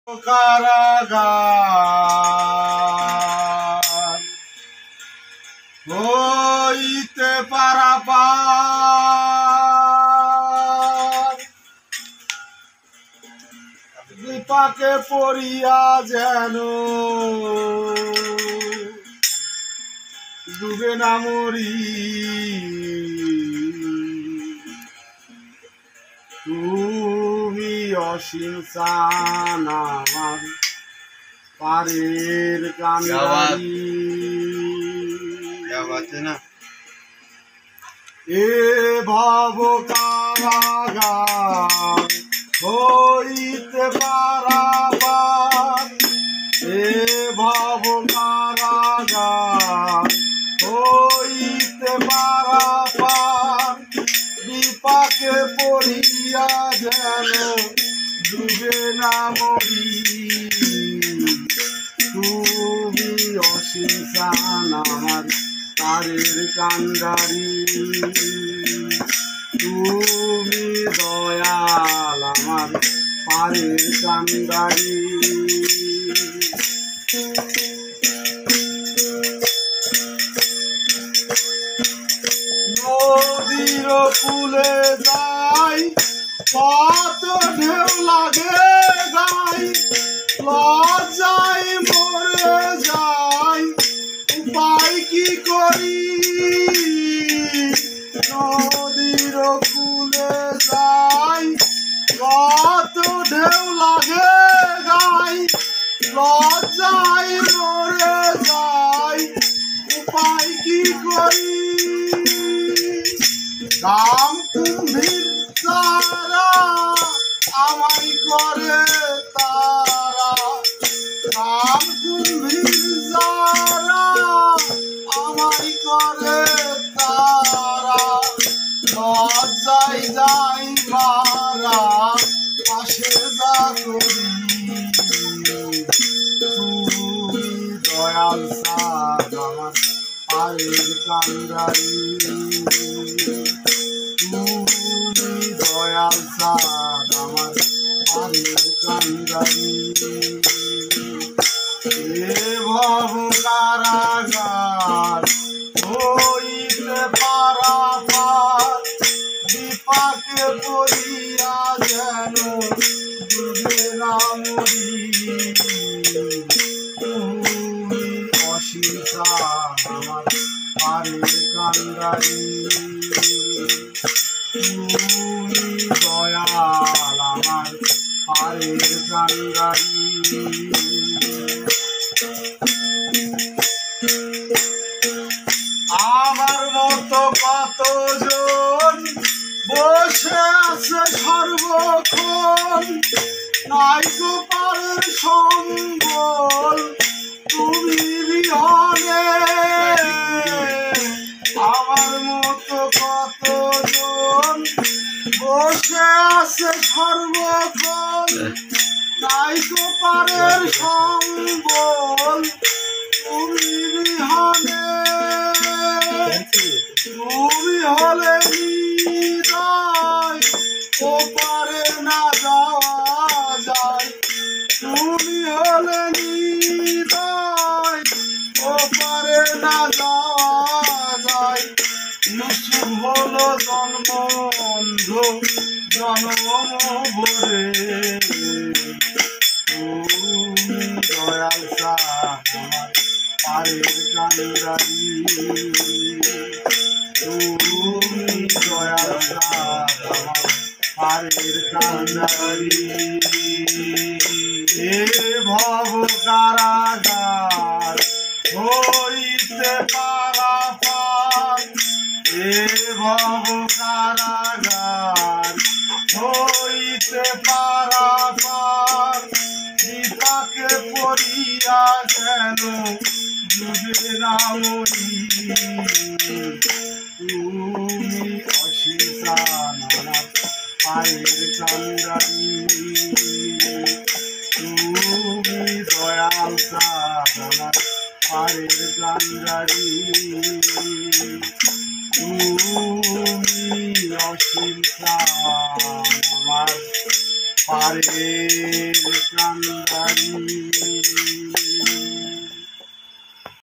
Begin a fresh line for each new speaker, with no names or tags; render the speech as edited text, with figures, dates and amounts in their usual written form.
কারাগার হইতে পারাপার বিপাকে পড়িয়া যেন ডুবে না মরি। তুমি অসীম চান আমার পারের কান্দারি এ ভব কারাগার হইতে পারাপার এ ভব কারাগার হইতে পারাপার বিপাকে পড়িয়া যেন ডুবে না মরি। তুমি অসীম চান আমার তারের কান্ডারি তুমি দয়াল আমার পারের কান্ডারি। নদীর কূলে যাই কত ঢেউ লাগে গাই লজ্জায় মরে যাই উপায় কি করি। নদীর কূলে যাই কত ঢেউ লাগে গাই লজ্জায় মরে যাই উপায় কি করি। কাম কুম্ভীর তারা আমায় করে তারা কাম কুম্ভীর তারা আমায় করে তারা লজ্জায় যাই মারা পাশে যা করি। তুমি দয়াল সাদ আমার পায়ের কান্ডারি তুমি দয়াল সাদ আমার পায়ের কান্ডারি এ ভব কারাগার হইতে পারাপার বিপাকে পড়িয়া যেন ডুবে না মরি। তুমি অসীম চান আমার পারের কান্ডারি তুমি দয়াল আমার পারের কান্ডারি। আমার মতো কতজন বসে আছে সর্বক্ষণ নাই গো পারের সম্বল তুমি বিহনে। আমার মতো কতজন বসে আছে সর্বক্ষণ নাই গো পারের সম্বল তুমি বিহনে। তুমি হলে হৃদয় ওপারে না যাওয়া যায় তুমি হলে হৃদয় ওপারে না যাওয়া যায়। ইউসুফ হলো জন্ম অন্ধ জন্ম ভরে তুমি দয়াল সাদ আমার পারের কান্ডারি তুমি দয়াল সাদ আমার পারের কান্ডারি এ ভব কারাগার হইতে পারাপার এ ভব কারাগার হইতে পারাপার বিপাকে পড়িয়া যেন ডুবে না মরি। তুমি অসীম চান আমার পায়ের কান্ডারি তুমি দয়াল সাদ আমার পায়ের কান্ডারি তুমি অসীম চান আমার পারের কান্দারি